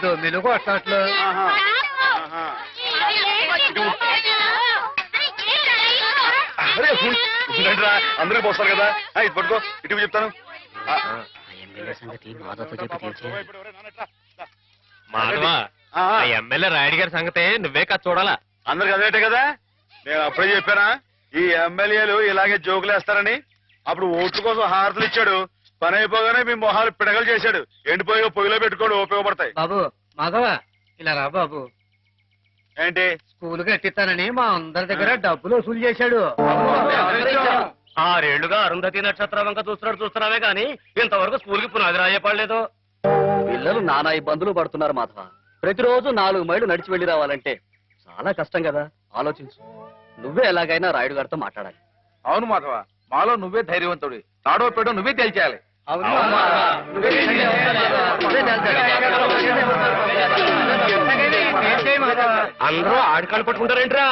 దొమ్మిలు కొట్టట్లు. అందరూ పోస్తారు కదా, ఇది పట్టుకో, ఇటు చెప్తాను. మాధవా, ఎమ్మెల్యే రాయుడు గారి సంగతే నువ్వే కదా చూడాలా. అందరికి అదేటే కదా, నేను అప్పుడే చెప్పానా ఈ ఎమ్మెల్యేలు ఇలాగే జోకులు వేస్తారని. అప్పుడు ఓట్ల కోసం హారతులు ఇచ్చాడు, పని అయిపోగానే మీ మొహాలు పిడగలు చేశాడు. ఎండిపోయి పొయ్యిలో పెట్టుకోడు, ఉపయోగపడతాయి. బాబు మాధవా, ఇలా రా బాబు. ఏంటి? స్కూల్ కట్టిస్తానని మా అందరి దగ్గర డబ్బులు వసూలు చేశాడు. 6 ఏళ్లుగా అరుంధతి నక్షత్రం వంక చూస్తున్నావే గాని ఇంతవరకు స్కూల్ కి పునాది రాయపడలేదు. పిల్లలు నానా ఇబ్బందులు పడుతున్నారు మాధవ. ప్రతిరోజు 4 మైళ్ళు నడిచి వెళ్లి రావాలంటే చాలా కష్టం కదా. ఆలోచించు, నువ్వే ఎలాగైనా రాయుడు గారితో మాట్లాడాలి. అవును మాధవ, మాలో నువ్వే ధైర్యవంతుడు. తాడో పేడో నువ్వే తేల్చేయాలి. అందరూ ఆడికాళ్ళు పట్టుకుంటారేంట్రా?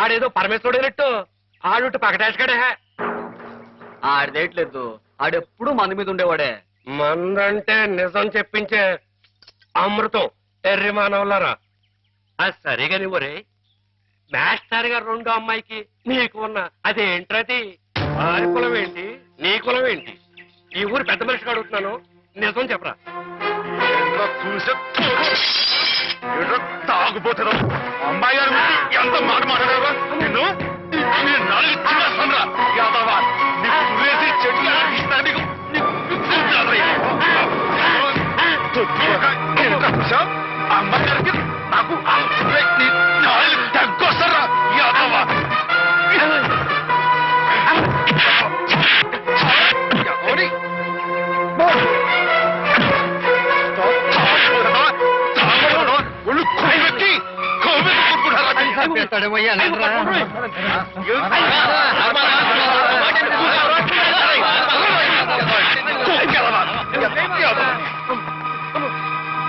ఆడేదో పరమేశ్వరుడేనట్టు ఆడుట్టు పకటేసుకాడే. ఆడిదేయట్లేదు, ఆడెప్పుడు మంది మీద ఉండేవాడే. మందంటే నిజం చెప్పించే అమృతం ఎర్రి మానవులారా. అది సరిగాని ఒరే, మాస్టర్ గారు 2వ అమ్మాయికి నీకు ఉన్న అదేంట్రది? వారి కులం ఏంటి, నీ కులం ఏంటి? ఈ ఊరు పెద్ద మనిషిగా అడుగుతున్నాను, నిజం చెప్పరా. తాగుపోతారు అమ్మాయి గారు ఎంత మాట మాట్లాడారా నిన్ను? అమ్మాయి గారికి నాకు తగ్గొస్తారా యాదవా?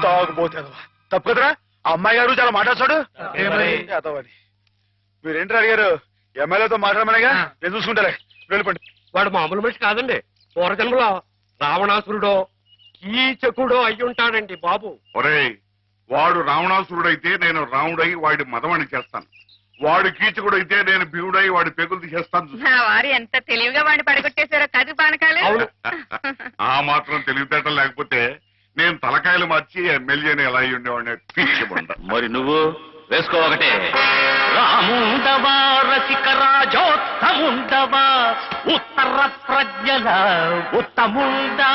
తాగుపోతాను తప్పు కదరా. అమ్మాయి గారు చాలా మాట్లాడతాడు. మీరేంటి అడిగారు? ఎమ్మెల్యేతో మాట్లాడమనేగా, నేను చూసుకుంటారే, వెళ్ళిపోండి. వాడు మామూలు మనిషి కాదండి. పూర్వజన్మలో రావణాసురుడో కీచకుడో అయ్యుంటాడండి బాబు. ఒరేయ్, వాడు రావణాసురుడైతే నేను రాముడై వాడి మదవాణి చేస్తాను. వాడు కీచకుడైతే నేను భీముడై వాడి పెగులు తీసేస్తాను. వారు ఎంత తెలివిగా వాడిని పడగొట్టేశారో కదు పానకాలు. ఆ మాత్రం తెలివితేటలు లేకపోతే నేను తలకాయలు మార్చి ఎమ్మెల్యేని ఎలా అయ్యి ఉండేవాడిని పీల్చబడ్డా. మరి నువ్వు వేసుకో ఒకటే. రాముండవా రసిక రాజోత్తముండవా ఉత్తర ప్రజ్ఞల ఉత్తముండా.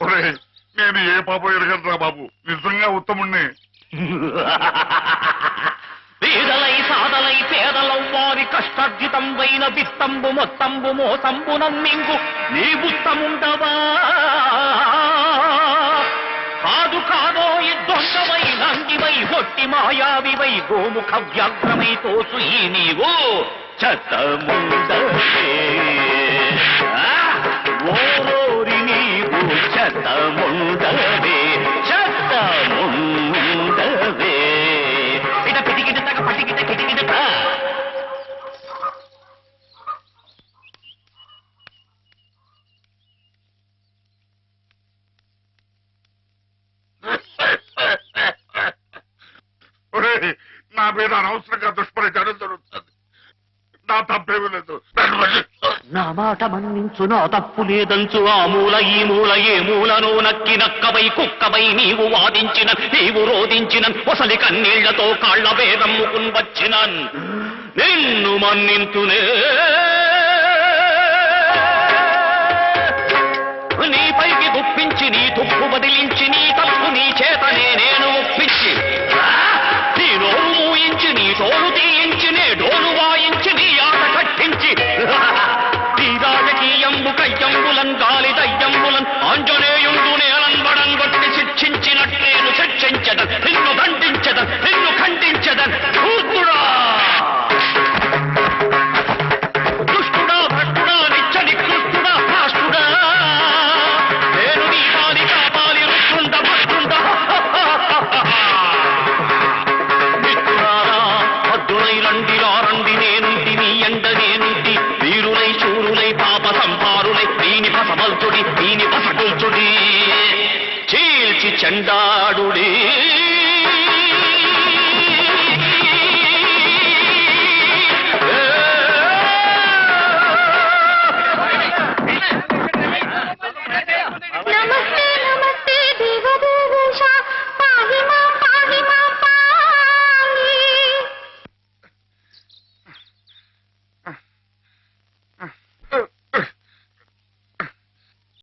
ఒరేయ్, నేను ఏ పాపం ఎరగదురా బాబు, నిజంగా ఉత్తముణ్ణి. పేదలై సాదలై పేదలం వారి కష్టార్జితం వైన విత్తంబు మొత్తంబు మోసంబు నమ్మింగు నీ ఉత్తముండవా. కాదు కాదో ఇద్దొండవై నందివై ఒట్టి మాయావివై గోముఖ వ్యాఘ్రమై తోసు ఈ నీవు చెత్తముండవే. ఓరోరి నీవు చెత్తముండవే, చెత్తముండవే. ఇట పిటికిట తగ పటికిట కిటికిట. నా మీద అనవసరంగా దుష్ప్రచారం జరుగుతుంది. నా తప్పేమీ లేదు. నా మాట మన్నించు, నా తప్పు లేదంచు. ఆ మూల ఈ మూల ఏ మూలను నక్కి నక్కవై కుక్కవై నీవు వాదించిన, నీవు రోధించిన ఒసలి కన్నీళ్లతో కాళ్ల వేదమ్ముకుని వచ్చిన నిన్ను మన్నింతునే. నీపైకి గుప్పించి నీ తుప్పు వదిలించి నీ తప్పు నీ చేతనే నేను ఒప్పించి నీ నోరు మూయించి నీ తోలు తీయించి నే డోలు వాయించి నీ ఆట కట్టించి నీ రాజకీయంబు కయ్యంబులన్ గాలి దయ్యంబులన్ ఆంజనేయుండు నేలంబడం కొట్టి శిక్షించినట్లేను శిక్షించదన్, నిన్ను దండించదన్, నిన్ను ఖండించదన్. ధూర్తుడా, దుష్టుడా, భ్రష్టుడా, నిత్య నికృష్టుడా, రాష్ట్రుడా, నేను నీ పాలి కాపాలి రుష్టుండ భష్టుండ. మిత్రులారా అద్దులై రండి రారండి, నేనుంటి నీ ఎండ నేనుంటి. వీరులై శూరులై పాప సంహారులై దీని పసమల్చుడి దీని పసగుల్చుడి. చీల్చి చెండాడు బాలుడీ